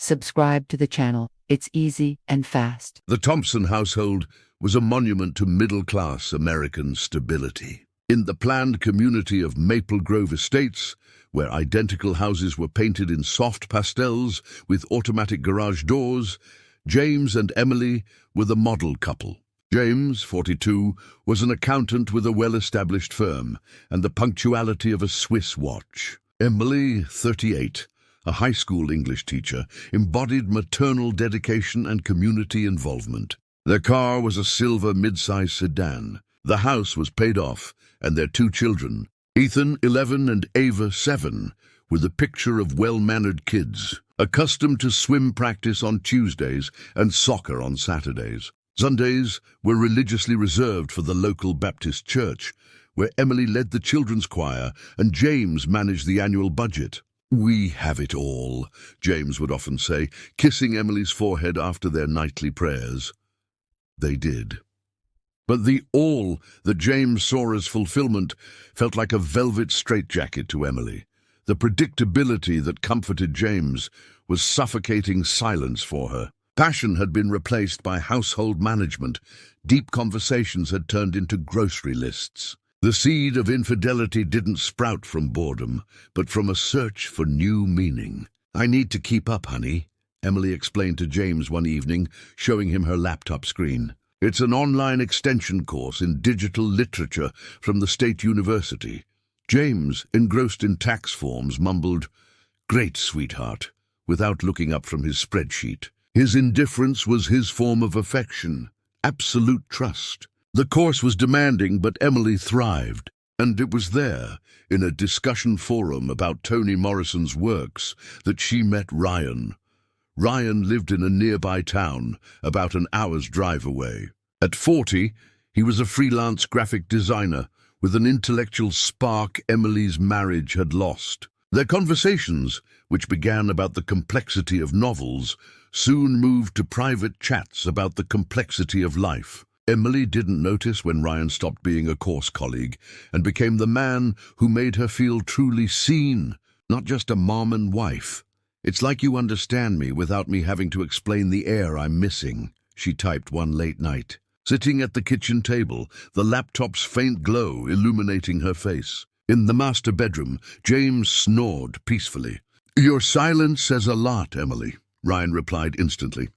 subscribe to the channel. It's easy and fast. The Thompson household was a monument to middle-class American stability. In the planned community of Maple Grove Estates, where identical houses were painted in soft pastels with automatic garage doors, James and Emily were the model couple. James, 42, was an accountant with a well-established firm and the punctuality of a Swiss watch. Emily, 38, a high school English teacher, embodied maternal dedication and community involvement. Their car was a silver mid-size sedan. The house was paid off, and their 2 children, Ethan, 11, and Ava, 7, were the picture of well-mannered kids, accustomed to swim practice on Tuesdays and soccer on Saturdays. Sundays were religiously reserved for the local Baptist church, where Emily led the children's choir and James managed the annual budget. "We have it all," James would often say, kissing Emily's forehead after their nightly prayers. They did. But the all that James saw as fulfillment felt like a velvet straitjacket to Emily. The predictability that comforted James was suffocating silence for her. Passion had been replaced by household management. Deep conversations had turned into grocery lists. The seed of infidelity didn't sprout from boredom, but from a search for new meaning. "I need to keep up, honey," Emily explained to James one evening, showing him her laptop screen. "It's an online extension course in digital literature from the State University." James, engrossed in tax forms, mumbled, "Great, sweetheart," without looking up from his spreadsheet. His indifference was his form of affection, absolute trust. The course was demanding, but Emily thrived. And it was there, in a discussion forum about Toni Morrison's works, that she met Ryan. Ryan lived in a nearby town, about an hour's drive away. At 40, he was a freelance graphic designer, with an intellectual spark Emily's marriage had lost. Their conversations, which began about the complexity of novels, soon moved to private chats about the complexity of life. Emily didn't notice when Ryan stopped being a course colleague and became the man who made her feel truly seen, not just a mom and wife. "It's like you understand me without me having to explain the air I'm missing," she typed one late night. Sitting at the kitchen table, the laptop's faint glow illuminating her face. In the master bedroom, James snored peacefully. "Your silence says a lot, Emily," Ryan replied instantly.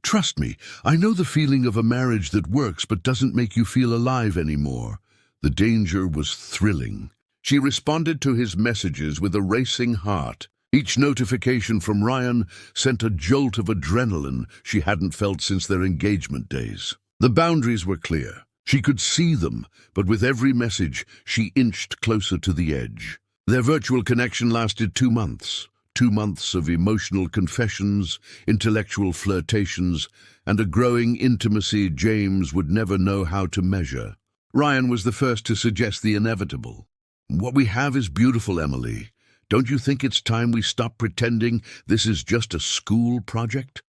"Trust me, I know the feeling of a marriage that works but doesn't make you feel alive anymore." The danger was thrilling. She responded to his messages with a racing heart. Each notification from Ryan sent a jolt of adrenaline she hadn't felt since their engagement days. The boundaries were clear. She could see them, but with every message, she inched closer to the edge. Their virtual connection lasted 2 months. 2 months of emotional confessions, intellectual flirtations, and a growing intimacy James would never know how to measure. Ryan was the first to suggest the inevitable. "What we have is beautiful, Emily. Don't you think it's time we stop pretending this is just a school project?"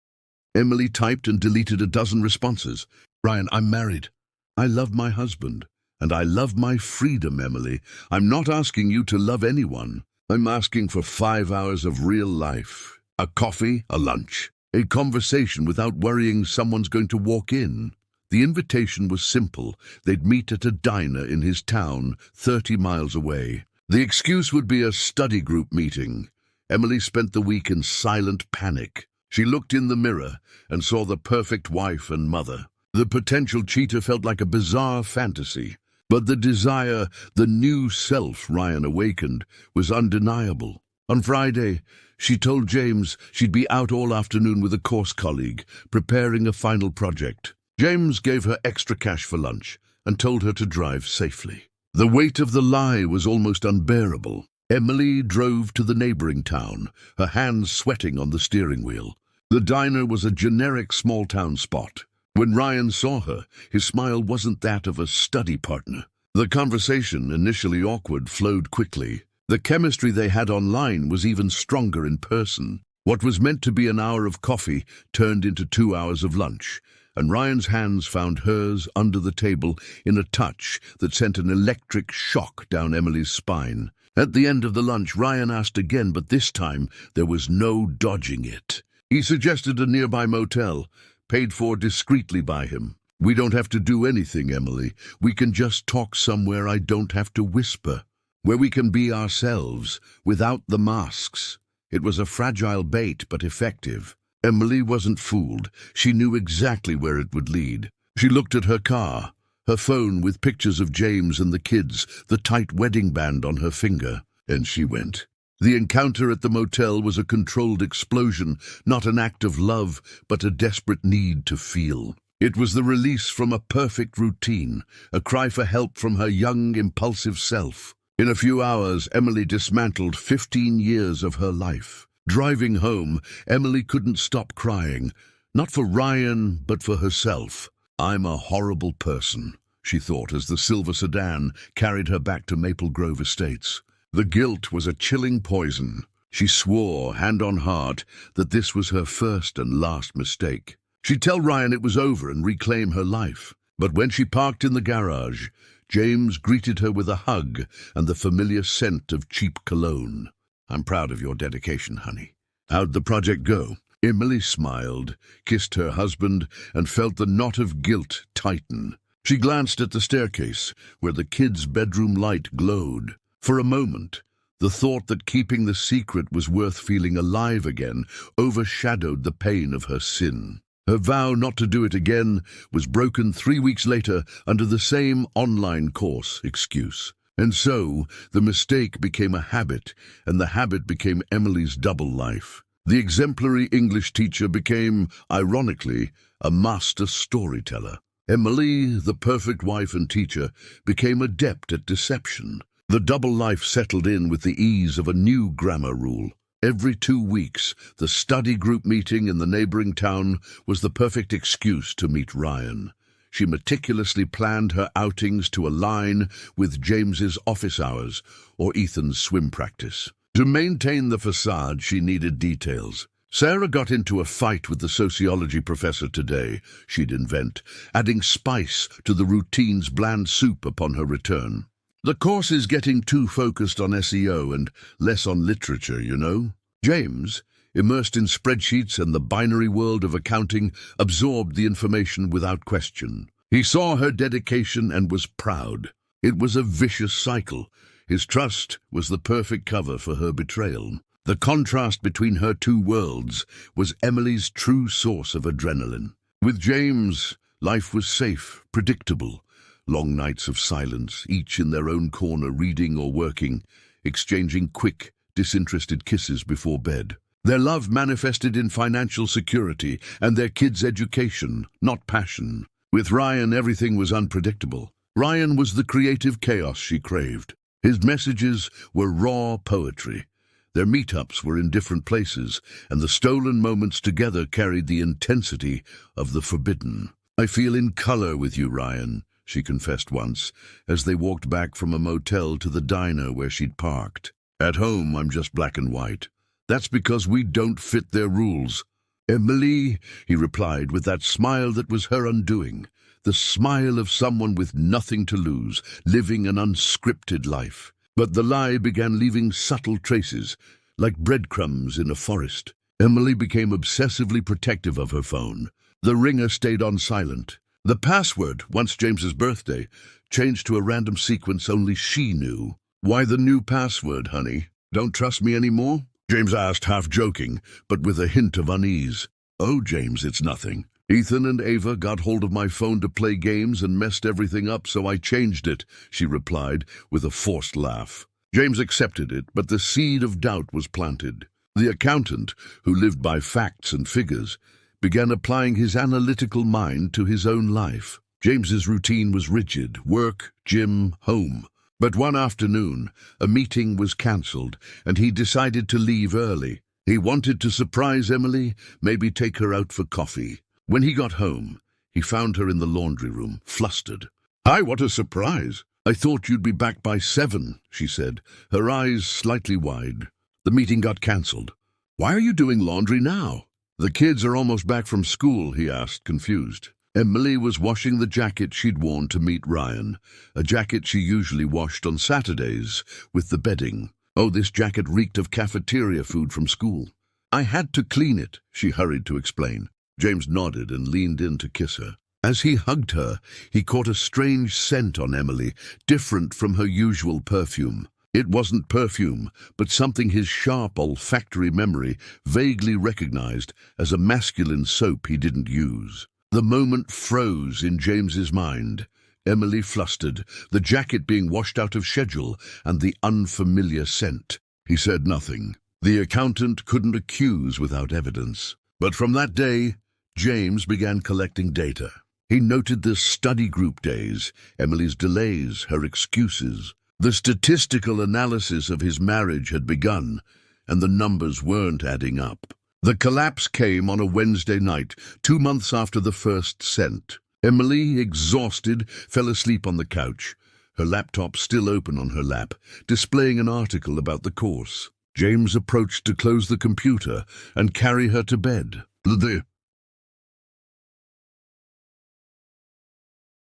Emily typed and deleted a dozen responses. "Ryan, I'm married. I love my husband. And I love my freedom, Emily. I'm not asking you to love anyone. I'm asking for 5 hours of real life. A coffee, a lunch, a conversation without worrying someone's going to walk in." The invitation was simple. They'd meet at a diner in his town, 30 miles away. The excuse would be a study group meeting. Emily spent the week in silent panic. She looked in the mirror and saw the perfect wife and mother. The potential cheater felt like a bizarre fantasy. But the desire, the new self Ryan awakened, was undeniable. On Friday, she told James she'd be out all afternoon with a course colleague, preparing a final project. James gave her extra cash for lunch and told her to drive safely. The weight of the lie was almost unbearable. Emily drove to the neighboring town, her hands sweating on the steering wheel. The diner was a generic small-town spot. When Ryan saw her, his smile wasn't that of a study partner. The conversation, initially awkward, flowed quickly. The chemistry they had online was even stronger in person. What was meant to be an hour of coffee turned into 2 hours of lunch, and Ryan's hands found hers under the table in a touch that sent an electric shock down Emily's spine. At the end of the lunch, Ryan asked again, but this time there was no dodging it. He suggested a nearby motel, paid for discreetly by him. We don't have to do anything, Emily. We can just talk somewhere I don't have to whisper, where we can be ourselves, without the masks. It was a fragile bait, but effective. Emily wasn't fooled. She knew exactly where it would lead. She looked at her car, her phone with pictures of James and the kids, the tight wedding band on her finger, and she went. The encounter at the motel was a controlled explosion, not an act of love, but a desperate need to feel. It was the release from a perfect routine, a cry for help from her young, impulsive self. In a few hours, Emily dismantled 15 years of her life. Driving home, Emily couldn't stop crying, not for Ryan, but for herself. I'm a horrible person, she thought as the silver sedan carried her back to Maple Grove Estates. The guilt was a chilling poison. She swore, hand on heart, that this was her first and last mistake. She'd tell Ryan it was over and reclaim her life. But when she parked in the garage, James greeted her with a hug and the familiar scent of cheap cologne. I'm proud of your dedication, honey. How'd the project go? Emily smiled, kissed her husband, and felt the knot of guilt tighten. She glanced at the staircase, where the kids' bedroom light glowed. For a moment, the thought that keeping the secret was worth feeling alive again overshadowed the pain of her sin. Her vow not to do it again was broken 3 weeks later under the same online course excuse. And so, the mistake became a habit, and the habit became Emily's double life. The exemplary English teacher became, ironically, a master storyteller. Emily, the perfect wife and teacher, became adept at deception. The double life settled in with the ease of a new grammar rule. Every 2 weeks, the study group meeting in the neighboring town was the perfect excuse to meet Ryan. She meticulously planned her outings to align with James's office hours or Ethan's swim practice. To maintain the facade, she needed details. Sarah got into a fight with the sociology professor today, she'd invent, adding spice to the routine's bland soup upon her return. The course is getting too focused on SEO and less on literature, you know. James, immersed in spreadsheets and the binary world of accounting, absorbed the information without question. He saw her dedication and was proud. It was a vicious cycle. His trust was the perfect cover for her betrayal. The contrast between her two worlds was Emily's true source of adrenaline. With James, life was safe, predictable. Long nights of silence, each in their own corner reading or working, exchanging quick, disinterested kisses before bed. Their love manifested in financial security and their kids' education, not passion. With Ryan, everything was unpredictable. Ryan was the creative chaos she craved. His messages were raw poetry. Their meetups were in different places, and the stolen moments together carried the intensity of the forbidden. I feel in color with you, Ryan, she confessed once, as they walked back from a motel to the diner where she'd parked. At home, I'm just black and white. That's because we don't fit their rules. Emily, he replied with that smile that was her undoing, the smile of someone with nothing to lose, living an unscripted life. But the lie began leaving subtle traces, like breadcrumbs in a forest. Emily became obsessively protective of her phone. The ringer stayed on silent. The password, once James's birthday, changed to a random sequence only she knew. Why the new password, honey? Don't trust me anymore? James asked, half joking, but with a hint of unease. Oh, James, it's nothing. Ethan and Ava got hold of my phone to play games and messed everything up, so I changed it, she replied, with a forced laugh. James accepted it, but the seed of doubt was planted. The accountant, who lived by facts and figures, began applying his analytical mind to his own life. James's routine was rigid: work, gym, home. But one afternoon, a meeting was cancelled, and he decided to leave early. He wanted to surprise Emily, maybe take her out for coffee. When he got home, he found her in the laundry room, flustered. "Hi, what a surprise! I thought you'd be back by 7, she said, her eyes slightly wide. The meeting got cancelled. Why are you doing laundry now? The kids are almost back from school, he asked, confused. Emily was washing the jacket she'd worn to meet Ryan, a jacket she usually washed on Saturdays with the bedding. Oh, this jacket reeked of cafeteria food from school. I had to clean it, she hurried to explain. James nodded and leaned in to kiss her. As he hugged her, he caught a strange scent on Emily, different from her usual perfume. It wasn't perfume, but something his sharp olfactory memory vaguely recognized as a masculine soap he didn't use. The moment froze in James's mind. Emily flustered, the jacket being washed out of schedule, and the unfamiliar scent. He said nothing. The accountant couldn't accuse without evidence. But from that day, James began collecting data. He noted the study group days, Emily's delays, her excuses. The statistical analysis of his marriage had begun, and the numbers weren't adding up. The collapse came on a Wednesday night, 2 months after the first scent. Emily, exhausted, fell asleep on the couch, her laptop still open on her lap, displaying an article about the course. James approached to close the computer and carry her to bed. The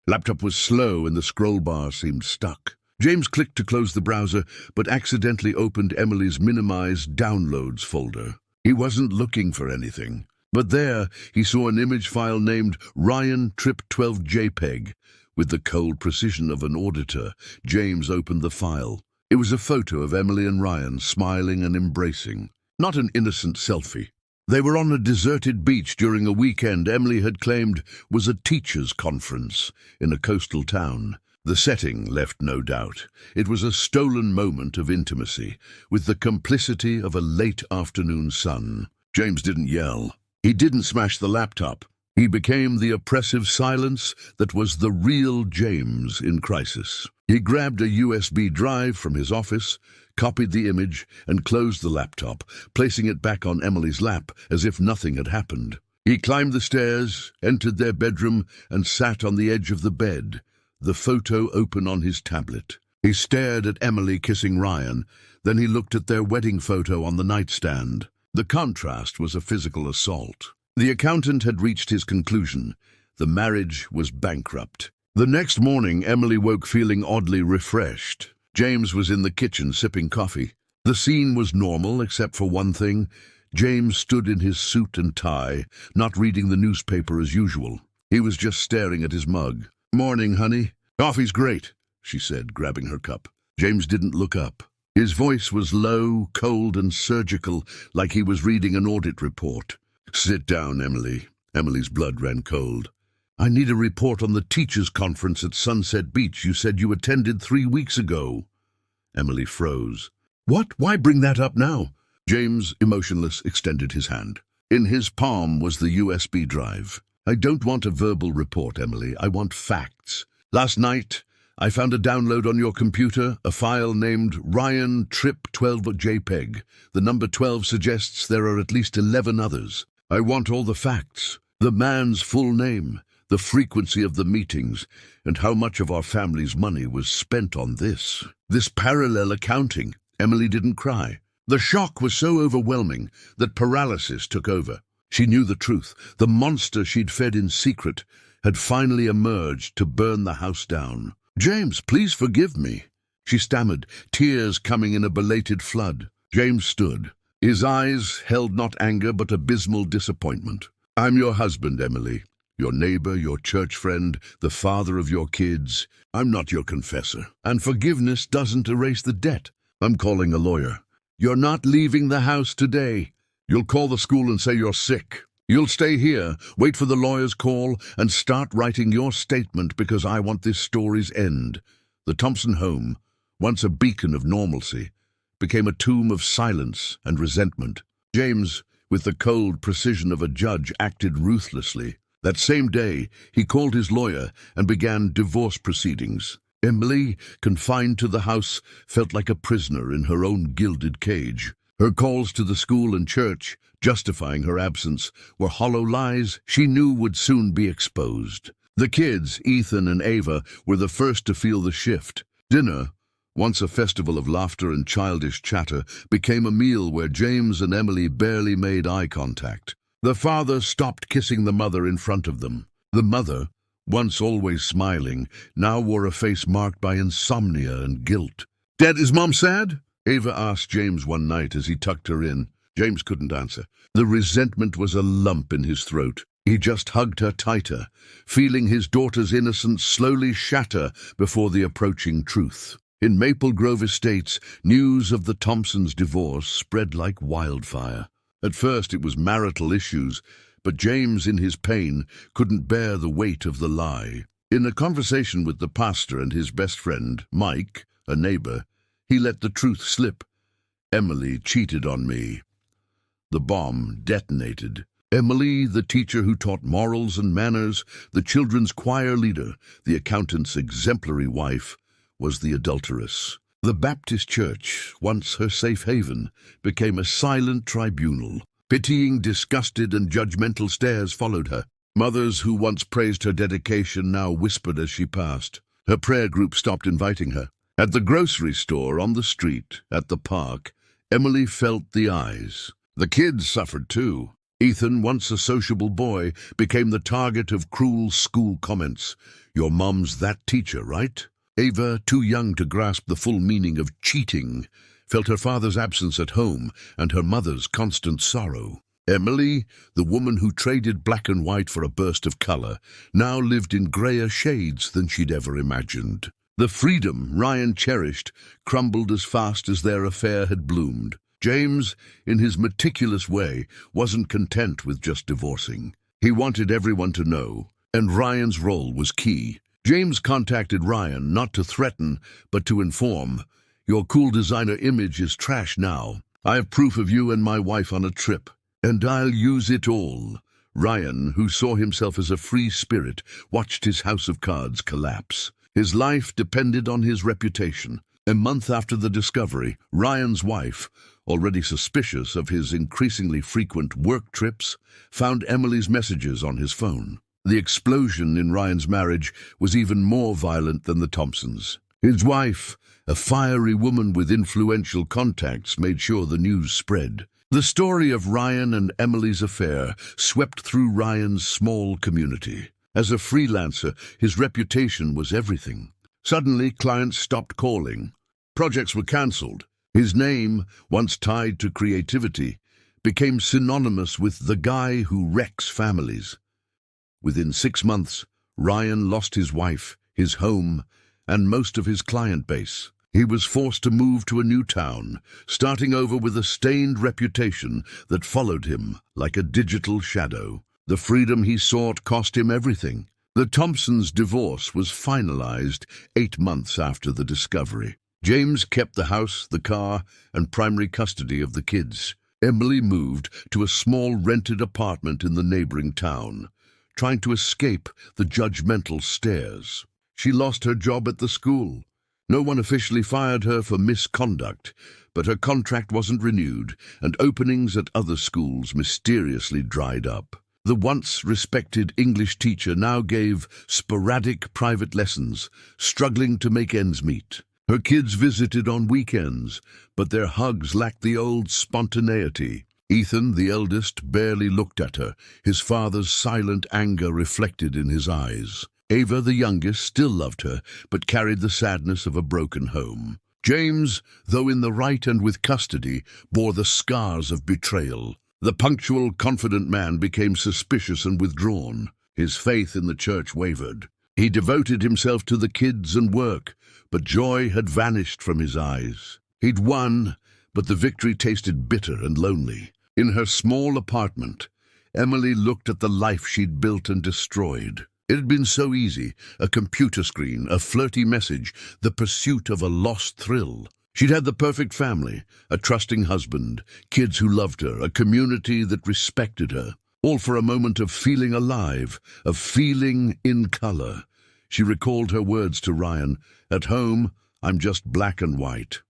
laptop was slow and the scroll bar seemed stuck. James clicked to close the browser, but accidentally opened Emily's minimized downloads folder. He wasn't looking for anything, but there he saw an image file named Ryan Trip 12 JPEG. With the cold precision of an auditor, James opened the file. It was a photo of Emily and Ryan smiling and embracing. Not an innocent selfie. They were on a deserted beach during a weekend Emily had claimed was a teachers' conference in a coastal town. The setting left no doubt. It was a stolen moment of intimacy, with the complicity of a late afternoon sun. James didn't yell. He didn't smash the laptop. He became the oppressive silence that was the real James in crisis. He grabbed a USB drive from his office, copied the image, and closed the laptop, placing it back on Emily's lap as if nothing had happened. He climbed the stairs, entered their bedroom, and sat on the edge of the bed, the photo open on his tablet. He stared at Emily kissing Ryan, then he looked at their wedding photo on the nightstand. The contrast was a physical assault. The accountant had reached his conclusion. The marriage was bankrupt. The next morning, Emily woke feeling oddly refreshed. James was in the kitchen sipping coffee. The scene was normal, except for one thing. James stood in his suit and tie, not reading the newspaper as usual. He was just staring at his mug. "Morning, honey. Coffee's great," she said, grabbing her cup. James didn't look up. His voice was low, cold, and surgical, like he was reading an audit report. "Sit down, Emily." Emily's blood ran cold. "I need a report on the teachers' conference at Sunset Beach you said you attended 3 weeks ago." Emily froze. "What? Why bring that up now?" James, emotionless, extended his hand. In his palm was the USB drive. "I don't want a verbal report, Emily. I want facts. Last night, I found a download on your computer, a file named Ryan Trip 12 JPEG. The number 12 suggests there are at least 11 others. I want all the facts. The man's full name, the frequency of the meetings, and how much of our family's money was spent on this. This parallel accounting." Emily didn't cry. The shock was so overwhelming that paralysis took over. She knew the truth. The monster she'd fed in secret had finally emerged to burn the house down. "James, please forgive me," she stammered, tears coming in a belated flood. James stood. His eyes held not anger but abysmal disappointment. "I'm your husband, Emily. Your neighbor, your church friend, the father of your kids. I'm not your confessor. And forgiveness doesn't erase the debt. I'm calling a lawyer. You're not leaving the house today. You'll call the school and say you're sick. You'll stay here, wait for the lawyer's call, and start writing your statement because I want this story's end." The Thompson home, once a beacon of normalcy, became a tomb of silence and resentment. James, with the cold precision of a judge, acted ruthlessly. That same day, he called his lawyer and began divorce proceedings. Emily, confined to the house, felt like a prisoner in her own gilded cage. Her calls to the school and church, justifying her absence, were hollow lies she knew would soon be exposed. The kids, Ethan and Ava, were the first to feel the shift. Dinner, once a festival of laughter and childish chatter, became a meal where James and Emily barely made eye contact. The father stopped kissing the mother in front of them. The mother, once always smiling, now wore a face marked by insomnia and guilt. "Dad, is Mom sad?" Ava asked James one night as he tucked her in. James couldn't answer. The resentment was a lump in his throat. He just hugged her tighter, feeling his daughter's innocence slowly shatter before the approaching truth. In Maple Grove Estates, news of the Thompsons' divorce spread like wildfire. At first it was marital issues, but James, in his pain, couldn't bear the weight of the lie. In a conversation with the pastor and his best friend, Mike, a neighbor, he let the truth slip. Emily cheated on me. The bomb detonated. Emily, the teacher who taught morals and manners, the children's choir leader, the accountant's exemplary wife, was the adulteress. The Baptist Church, once her safe haven, became a silent tribunal. Pitying, disgusted, and judgmental stares followed her. Mothers who once praised her dedication now whispered as she passed. Her prayer group stopped inviting her. At the grocery store, on the street, at the park, Emily felt the eyes. The kids suffered too. Ethan, once a sociable boy, became the target of cruel school comments. "Your mom's that teacher, right?" Ava, too young to grasp the full meaning of cheating, felt her father's absence at home and her mother's constant sorrow. Emily, the woman who traded black and white for a burst of color, now lived in grayer shades than she'd ever imagined. The freedom Ryan cherished crumbled as fast as their affair had bloomed. James, in his meticulous way, wasn't content with just divorcing. He wanted everyone to know, and Ryan's role was key. James contacted Ryan not to threaten, but to inform. "Your cool designer image is trash now. I have proof of you and my wife on a trip, and I'll use it all." Ryan, who saw himself as a free spirit, watched his house of cards collapse. His life depended on his reputation. A month after the discovery, Ryan's wife, already suspicious of his increasingly frequent work trips, found Emily's messages on his phone. The explosion in Ryan's marriage was even more violent than the Thompsons. His wife, a fiery woman with influential contacts, made sure the news spread. The story of Ryan and Emily's affair swept through Ryan's small community. As a freelancer, his reputation was everything. Suddenly, clients stopped calling. Projects were cancelled. His name, once tied to creativity, became synonymous with the guy who wrecks families. Within 6 months, Ryan lost his wife, his home, and most of his client base. He was forced to move to a new town, starting over with a stained reputation that followed him like a digital shadow. The freedom he sought cost him everything. The Thompsons' divorce was finalized 8 months after the discovery. James kept the house, the car, and primary custody of the kids. Emily moved to a small rented apartment in the neighboring town, trying to escape the judgmental stares. She lost her job at the school. No one officially fired her for misconduct, but her contract wasn't renewed, and openings at other schools mysteriously dried up. The once respected English teacher now gave sporadic private lessons, struggling to make ends meet. Her kids visited on weekends, but their hugs lacked the old spontaneity. Ethan, the eldest, barely looked at her, his father's silent anger reflected in his eyes. Ava, the youngest, still loved her, but carried the sadness of a broken home. James, though in the right and with custody, bore the scars of betrayal. The punctual, confident man became suspicious and withdrawn. His faith in the church wavered. He devoted himself to the kids and work, but joy had vanished from his eyes. He'd won, but the victory tasted bitter and lonely. In her small apartment, Emily looked at the life she'd built and destroyed. It had been so easy, a computer screen, a flirty message, the pursuit of a lost thrill. She'd had the perfect family, a trusting husband, kids who loved her, a community that respected her, all for a moment of feeling alive, of feeling in color. She recalled her words to Ryan, "At home, I'm just black and white."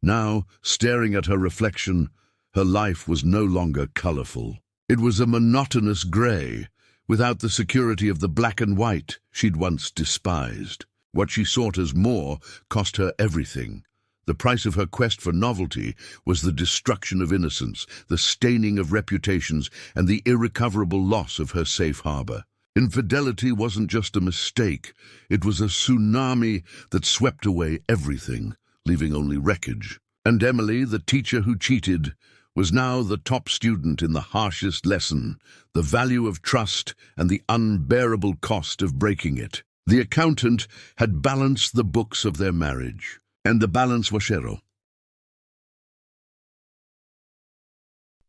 Now, staring at her reflection, her life was no longer colorful. It was a monotonous gray, without the security of the black and white she'd once despised. What she sought as more cost her everything. The price of her quest for novelty was the destruction of innocence, the staining of reputations, and the irrecoverable loss of her safe harbor. Infidelity wasn't just a mistake, it was a tsunami that swept away everything, leaving only wreckage. And Emily, the teacher who cheated, was now the top student in the harshest lesson, the value of trust and the unbearable cost of breaking it. The accountant had balanced the books of their marriage, and the balance was zero.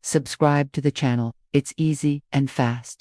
Subscribe to the channel. It's easy and fast.